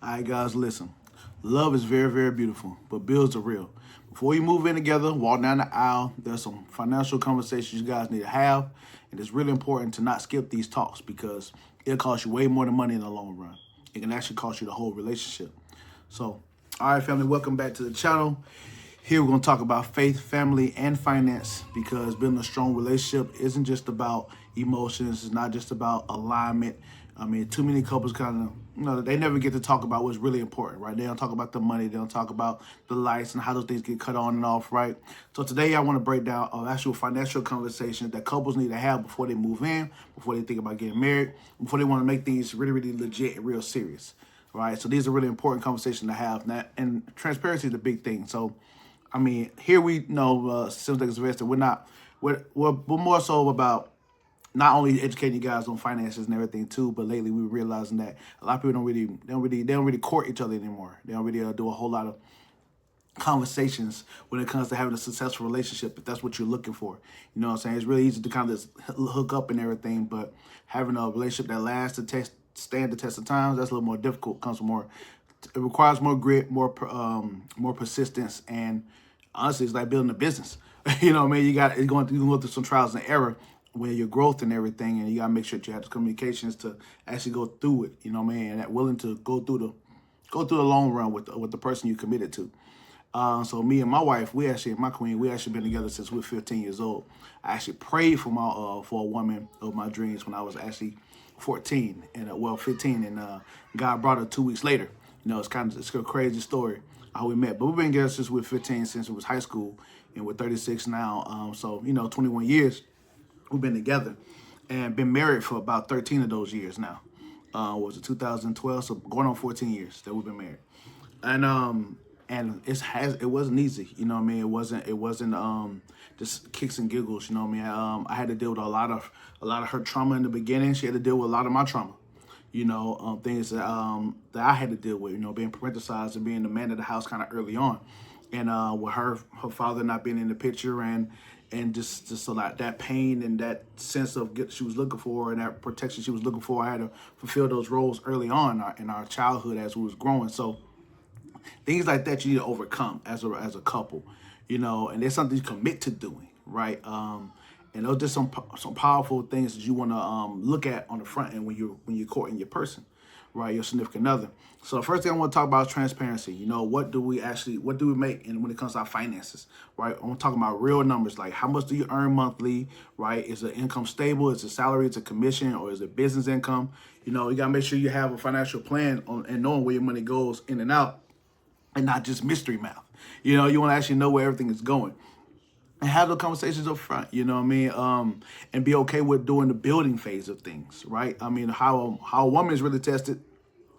All right, guys, listen. Love is very, very beautiful, but bills are real. Before you move in together, walk down the aisle, there's some financial conversations you guys need to have. And it's really important to not skip these talks because it'll cost you way more than money in the long run. It can actually cost you the whole relationship. So, all right, family, welcome back to the channel. Here we're going to talk about faith, family, and finance because building a strong relationship isn't just about emotions. It's not just about alignment. I mean, too many couples kind of, they never get to talk about what's really important, right? They don't talk about the money. They don't talk about the lights and how those things get cut on and off, right? So today I want to break down actual financial conversations that couples need to have before they move in, before they think about getting married, before they want to make things really, really legit and real serious, right? So these are really important conversations to have. And transparency is the big thing. So I mean, here we know, Sims Investor, we're more so about not only educating you guys on finances and everything too, but lately we're realizing that a lot of people don't really court each other anymore. They don't really do a whole lot of conversations when it comes to having a successful relationship, if that's what you're looking for. You know what I'm saying? It's really easy to kind of just hook up and everything, but having a relationship that lasts stand the test of times, that's a little more difficult. It requires more grit, more persistence, and honestly, it's like building a business. You know what I mean? You going to go through some trials and error with your growth and everything, and you gotta make sure that you have the communications to actually go through it. You know what I mean? And that willing to go through the long run with the person you committed to. So me and my wife, my queen, we actually been together since we were 15 years old. I actually prayed for for a woman of my dreams when I was actually 14 and 15, and God brought her 2 weeks later. You know, it's a crazy story how we met, but we've been together since we were 15, since it was high school, and we're 36 now. So 21 years we've been together, and been married for about 13 of those years now. Was it 2012? So going on 14 years that we've been married, and it wasn't easy. You know what I mean? It wasn't just kicks and giggles. You know what I mean? I had to deal with a lot of her trauma in the beginning. She had to deal with a lot of my trauma. Things that I had to deal with. Being parenticized and being the man of the house kind of early on, and with her father not being in the picture, and just a lot that pain and that sense of she was looking for and that protection she was looking for. I had to fulfill those roles early on in our childhood as we was growing. So things like that you need to overcome as a couple, and there's something you commit to doing, right? And those are just some powerful things that you want to look at on the front end when you're courting your person, right? Your significant other. So the first thing I want to talk about is transparency. What do we make when it comes to our finances, right? I'm talking about real numbers, like how much do you earn monthly, right? Is the income stable? Is it salary? Is it commission? Or is it business income? You got to make sure you have a financial plan and knowing where your money goes in and out, and not just mystery math. You want to actually know where everything is going and have the conversations up front, you know what I mean? And be okay with doing the building phase of things, right? I mean, how a woman is really tested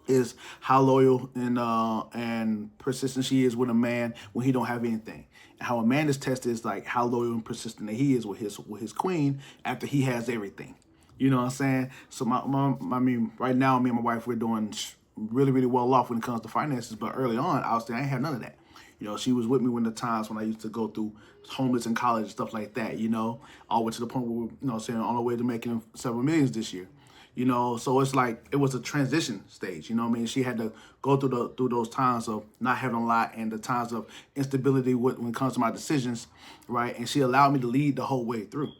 is how loyal and persistent she is with a man when he don't have anything. And how a man is tested is like how loyal and persistent that he is with his queen after he has everything. You know what I'm saying? So right now, me and my wife, we're doing really, really well off when it comes to finances. But early on, I ain't had none of that. She was with me when the times when I used to go through homeless in college and stuff like that, all the way to the point where we're, on our way to making several millions this year. So it's like it was a transition stage. You know what I mean? She had to go through those times of not having a lot and the times of instability when it comes to my decisions, right? And she allowed me to lead the whole way through,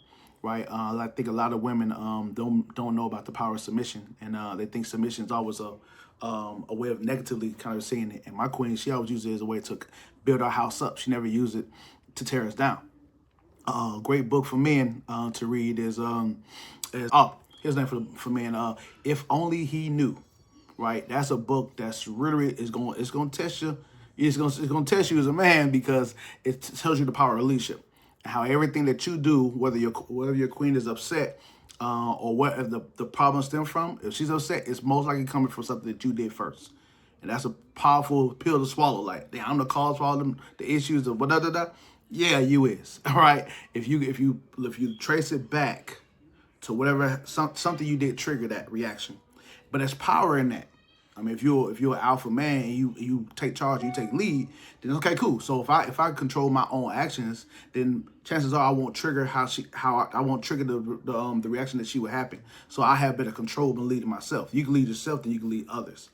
right? I think a lot of women don't know about the power of submission, and they think submission is always a way of negatively kind of seeing it. And my queen, she always used it as a way to build our house up. She never used it to tear us down. Great book for men to read is here's the name for men. If Only He Knew, right? That's a book that's really it's gonna test you. It's gonna test you as a man because it tells you the power of leadership and how everything that you do, whether your queen is upset or what the problem stems from, if she's upset, it's most likely coming from something that you did first. And that's a powerful pill to swallow. Like, damn, I'm the cause for all the issues of da. Yeah, you is. All right. If you trace it back to whatever something you did trigger that reaction, but there's power in that. I mean, if you're an alpha man and you take charge, you take lead, then okay, cool. So if I control my own actions, then chances are I won't trigger I won't trigger the reaction that she would happen. So I have better control than leading myself. You can lead yourself, then you can lead others.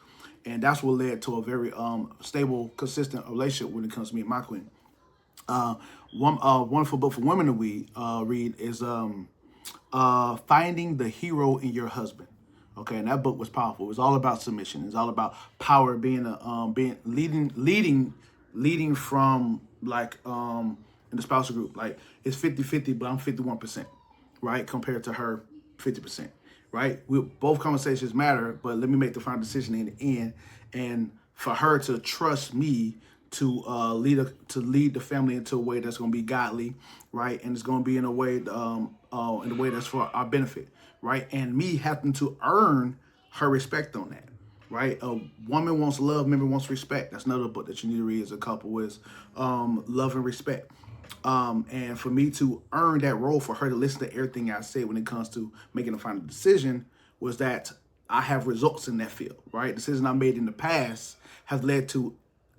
And that's what led to a very stable, consistent relationship when it comes to me and my queen. Uh, one wonderful book for women to read is Finding the Hero in Your Husband. Okay, and that book was powerful. It was all about submission. It's all about power, being leading from like in the spousal group. Like it's 50-50, but I'm 51%, right? Compared to her 50%, right? Both conversations matter, but let me make the final decision in the end. And for her to trust me to lead the family into a way that's going to be godly, right? And it's going to be in a way that's for our benefit, right? And me having to earn her respect on that, right? A woman wants love, member wants respect. That's another book that you need to read as a couple is Love and Respect. And for me to earn that role, for her to listen to everything I say when it comes to making a final decision, was that I have results in that field, right? Decisions I made in the past have led to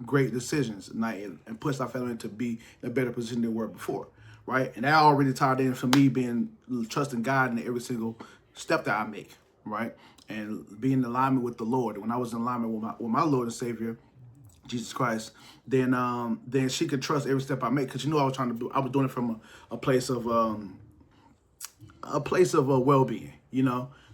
great decisions and pushed our family to be in a better position than we were before, right? And that already tied in for me being trusting God in every single step that I make, right? And being in alignment with the Lord. And when I was in alignment with my Lord and Savior, Jesus Christ, then she could trust every step I make, because I was trying to do. I was doing it from a place of well-being,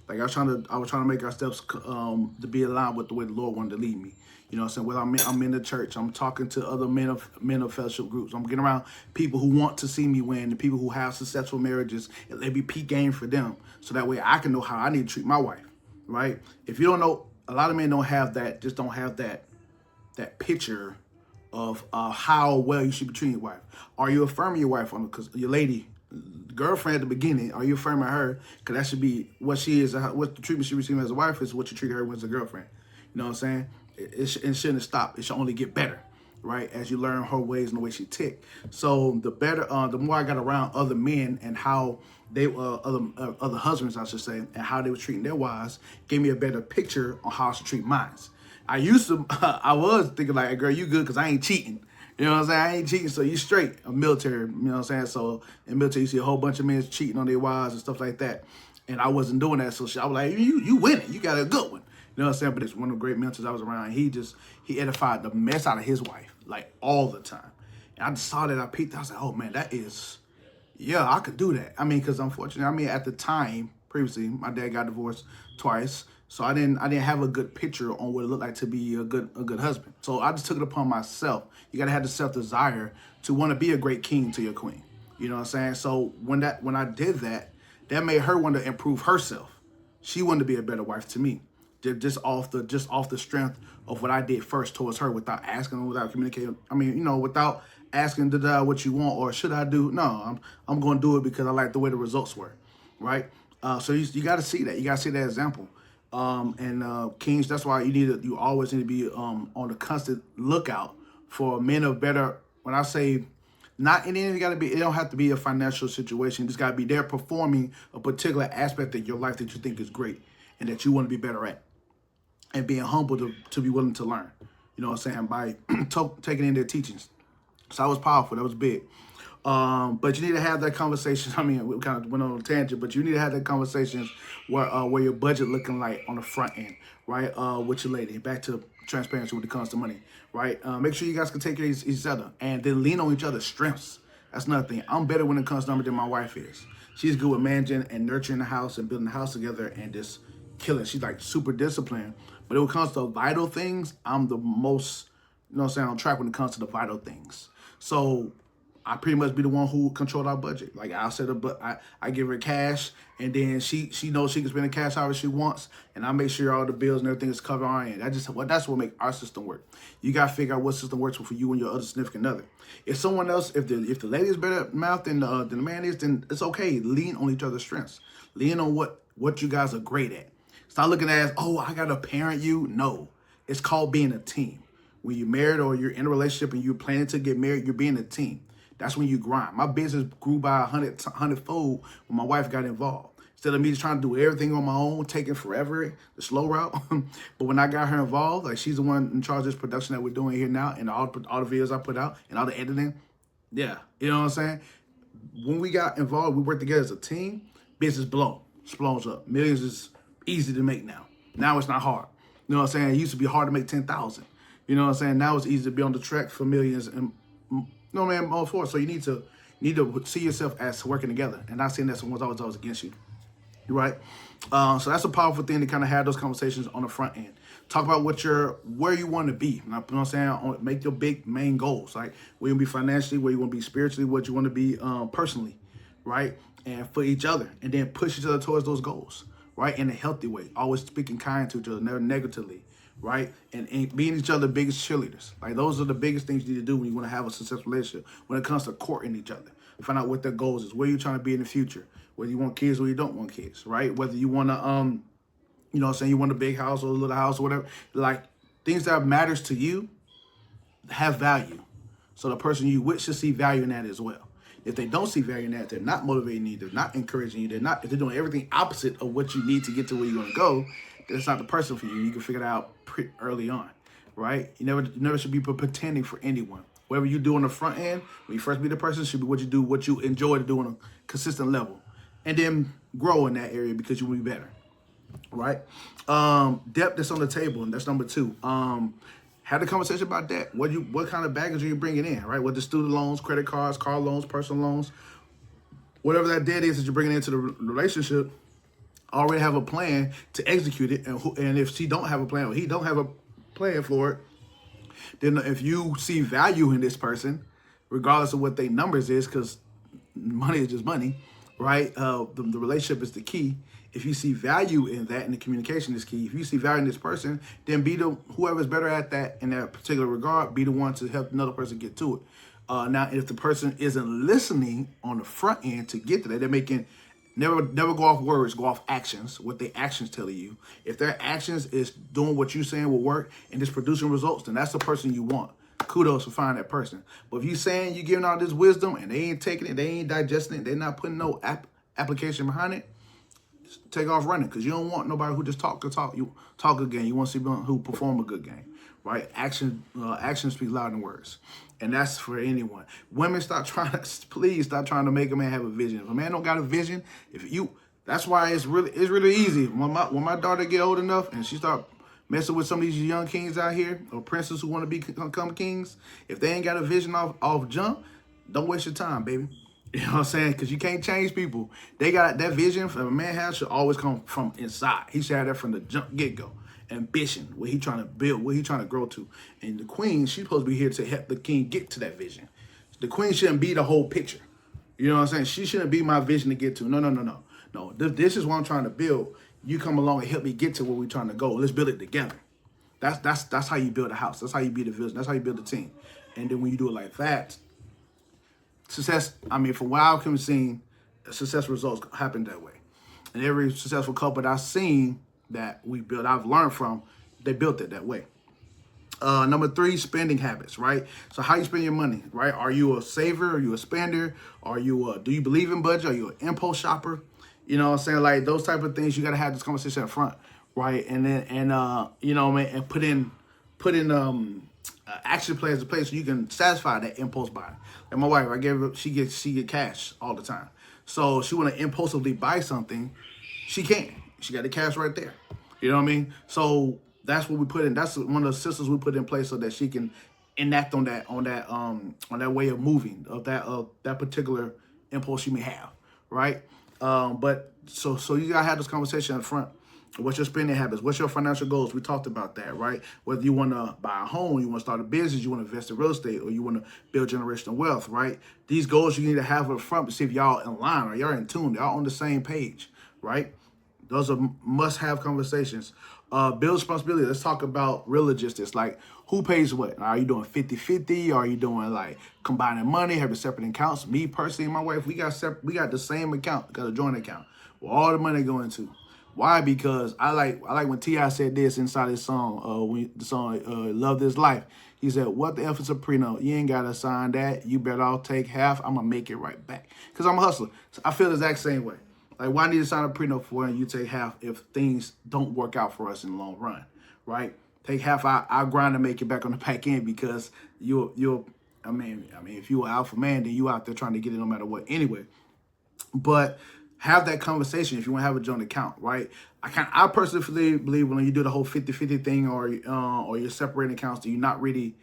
like I was trying to make our steps to be aligned with the way the Lord wanted to lead me. You know what I'm saying? Whether I'm in the church, I'm talking to other men of fellowship groups. I'm getting around people who want to see me win, the people who have successful marriages, and let me peak game for them, so that way I can know how I need to treat my wife, right? If you don't know, a lot of men don't have that picture of how well you should be treating your wife. Are you affirming your wife on, because your lady, girlfriend at the beginning, are you affirming her? Because that should be what she is, what the treatment she receiving as a wife is what you treat her as a girlfriend. You know what I'm saying? It shouldn't stop. It should only get better, right? As you learn her ways and the way she tick. So the more I got around other men and how they other husbands, I should say, and how they were treating their wives, gave me a better picture on how I should treat mine. I was thinking like, hey, girl, you good because I ain't cheating. You know what I'm saying? I ain't cheating, so you straight. I'm military, you know what I'm saying? So in military, you see a whole bunch of men cheating on their wives and stuff like that. And I wasn't doing that, so I was like, you winning. You got a good one. You know what I'm saying? But it's one of the great mentors I was around. He edified the mess out of his wife, like all the time. And I just saw that, I peeked, I was like, oh man, yeah, I could do that. I mean, because unfortunately, at the time, previously, my dad got divorced twice. So I didn't have a good picture on what it looked like to be a good husband. So I just took it upon myself. You gotta have the self-desire to want to be a great king to your queen. You know what I'm saying? So when I did that, that made her want to improve herself. She wanted to be a better wife to me. Just off the strength of what I did first towards her, without asking, without communicating. I mean, without asking, did I what you want, or should I do? No, I'm going to do it because I like the way the results were, right? So you got to see that. You got to see that example. Kings, that's why you always need to be on the constant lookout for men of better. When I say not in any, it don't have to be a financial situation. It's got to be there performing a particular aspect of your life that you think is great and that you want to be better at, and being humble to be willing to learn. You know what I'm saying? By taking in their teachings. So that was powerful. That was big. But you need to have that conversation. I mean, we kind of went on a tangent, but you need to have that conversations where your budget looking like on the front end, right? With your lady. Back to transparency when it comes to money, right? Make sure you guys can take care of each other and then lean on each other's strengths. That's another thing. I'm better when it comes to numbers than my wife is. She's good with managing and nurturing the house and building the house together and just killing. She's like super disciplined. But when it comes to vital things, I'm the most, on track when it comes to the vital things. So I pretty much be the one who controlled our budget. Like I'll set up, I give her cash, and then she knows she can spend the cash however she wants, and I make sure all the bills and everything is covered on our end. That's what makes our system work. You gotta figure out what system works for you and your other significant other. If someone else, if the lady is better at math than the man is, then it's okay. Lean on each other's strengths. Lean on what you guys are great at. Stop looking at it as, oh, I gotta parent you. No, it's called being a team. When you're married or you're in a relationship and you're planning to get married, you're being a team. That's when you grind. My business grew by 100-fold when my wife got involved. Instead of me just trying to do everything on my own, taking forever, the slow route. But when I got her involved, like she's the one in charge of this production that we're doing here now, and all the videos I put out and all the editing. Yeah, you know what I'm saying? When we got involved, we worked together as a team, business blows up. Millions is easy to make now. Now it's not hard. You know what I'm saying? It used to be hard to make 10,000. You know what I'm saying? Now it's easy to be on the track for millions and no man all for it. So you need to see yourself as working together and not seeing that someone's always against you. Right? So that's a powerful thing to kind of have those conversations on the front end. Talk about where you want to be. You know what I'm saying? Make your big main goals. Like where you want to be financially, where you want to be spiritually, what you want to be personally, right? And for each other. And then push each other towards those goals, right? In a healthy way. Always speaking kind to each other, never negatively, right? And being each other's biggest cheerleaders. Like those are the biggest things you need to do when you want to have a successful relationship. When it comes to courting each other. Find out what their goals is. Where you're trying to be in the future. Whether you want kids or you don't want kids, right? Whether you want to, you know what I'm saying, you want a big house or a little house or whatever. Like, things that matters to you have value. So the person you with should see value in that as well. If they don't see value in that, they're not motivating you, they're not encouraging you, if they're doing everything opposite of what you need to get to where you want to go, that's not the person for you. You can figure it out pretty early on, right? You never should be pretending for anyone. Whatever you do on the front end, when you first meet the person, should be what you do, what you enjoy to do on a consistent level. And then grow in that area because you will be better, right? Depth that's on the table, and that's number 2. Have the conversation about that. What kind of baggage are you bringing in, right? Whether student loans, credit cards, car loans, personal loans, whatever that debt is that you're bringing into the relationship, already have a plan to execute it. And if she don't have a plan or he don't have a plan for it, then if you see value in this person, regardless of what their numbers is, because money is just money, right? The relationship is the key. If you see value in that and the communication is key, if you see value in this person, then be whoever's better at that in that particular regard, be the one to help another person get to it. Now, if the person isn't listening on the front end to get to that, they're making, never go off words, go off actions, what their actions tell you. If their actions is doing what you're saying will work and it's producing results, then that's the person you want. Kudos for finding that person. But if you saying you're giving all this wisdom and they ain't taking it, they ain't digesting it, they're not putting no application behind it, just take off running, because you don't want nobody who just talk. You talk a game. You want to see who perform a good game, right? Action speaks louder than words, and that's for anyone. Women, please stop trying to make a man have a vision. If a man don't got a vision, that's why it's really easy. When my daughter get old enough and she start messing with some of these young kings out here, or princes who want to become kings, if they ain't got a vision off jump, don't waste your time, baby. You know what I'm saying? Because you can't change people. They got that vision for a man has should always come from inside. He should have that from the get-go. Ambition, what he trying to build, what he trying to grow to. And the queen, she's supposed to be here to help the king get to that vision. The queen shouldn't be the whole picture. You know what I'm saying? She shouldn't be my vision to get to. No. This is what I'm trying to build. You come along and help me get to where we're trying to go. Let's build it together. That's how you build a house. That's how you build a vision. That's how you build a team. And then when you do it like that, success, from what I've seen, success results happen that way. And every successful couple that I've seen that I've learned from, they built it that way. Number 3, spending habits, right? So how you spend your money, right? Are you a saver? Are you a spender? Do you believe in budget? Are you an impulse shopper? You know what I'm saying? Like those type of things, you got to have this conversation up front, right? And then, you know what I mean? And put in action plans in place so you can satisfy that impulse buying. Like my wife, she get cash all the time. So she want to impulsively buy something, she can't. She got the cash right there. You know what I mean? So that's what we put in. That's one of the systems we put in place so that she can enact on that way of moving, of that particular impulse she may have, right? But so you gotta have this conversation up front. What's your spending habits? What's your financial goals? We talked about that, right? Whether you want to buy a home, you want to start a business, you want to invest in real estate, or you want to build generational wealth, right? These goals you need to have up front to see if y'all in line or y'all in tune, y'all on the same page, right? Those are must-have conversations. Build responsibility. Let's talk about real logistics. Like, who pays what? Are you doing 50-50? Are you doing like combining money, having separate accounts? Me personally and my wife, we got the same account, got a joint account where all the money go into. Why? Because I like when T.I. said this inside his song, the song Love This Life. He said, what the F is a prenup? You ain't got to sign that. You better all take half. I'm going to make it right back. Because I'm a hustler. So I feel the exact same way. Like, why need to sign a prenup for and you take half if things don't work out for us in the long run, right? Take half, I'll grind to make it back on the back end because you're if you're an alpha man, then you out there trying to get it no matter what anyway. But have that conversation if you want to have a joint account, right? I personally believe when you do the whole 50-50 thing, or you're separating accounts, that you're not really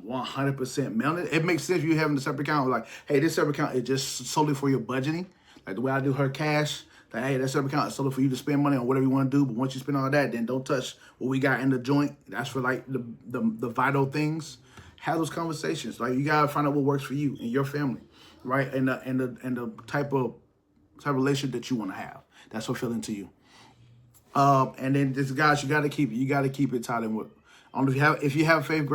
100% melted. It makes sense if you having a separate account. Like, hey, this separate account is just solely for your budgeting. Like the way I do her cash. Like, hey, that separate account is solely for you to spend money on whatever you want to do. But once you spend all that, then don't touch what we got in the joint. That's for like the vital things. Have those conversations. Like, you gotta find out what works for you and your family, right? And the type of relationship that you want to have. That's fulfilling to you. And then this, guys, you gotta keep it tied in with. I don't know if you have a faith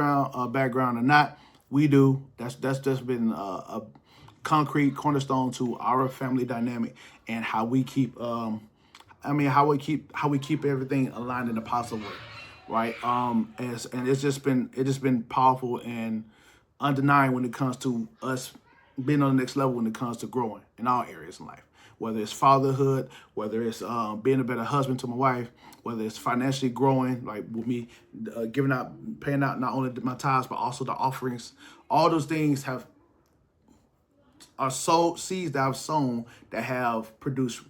background or not. We do. That's just been a concrete cornerstone to our family dynamic and how we keep. How we keep everything aligned in a positive way, right? And it's just been powerful and undenying when it comes to us being on the next level when it comes to growing in all areas in life. Whether it's fatherhood, whether it's being a better husband to my wife, whether it's financially growing, like with me paying out not only my tithes, but also the offerings. All those things are seeds that I've sown that have produced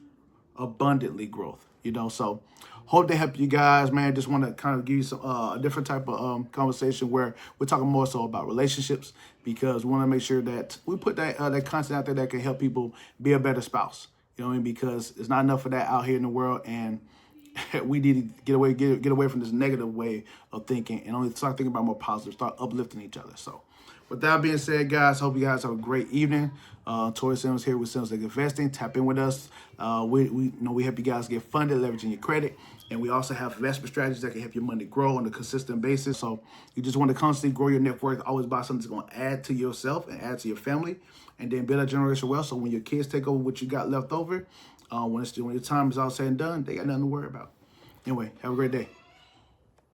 abundantly growth, so hope they help you guys, man. Just want to kind of give you some a different type of conversation where we're talking more so about relationships, because we want to make sure that we put that content out there that can help people be a better spouse. You know what I mean? Because there's not enough of that out here in the world, and we need to get away from this negative way of thinking and only start thinking about more positive, start uplifting each other. So with that being said, guys, hope you guys have a great evening. Tori Sims here with Sims Like Investing. Tap in with us. We help you guys get funded, leveraging your credit. And we also have investment strategies that can help your money grow on a consistent basis. So you just want to constantly grow your net worth. Always buy something that's going to add to yourself and add to your family, and then build a generational wealth. So when your kids take over what you got left over, when your time is all said and done, they got nothing to worry about. Anyway, have a great day.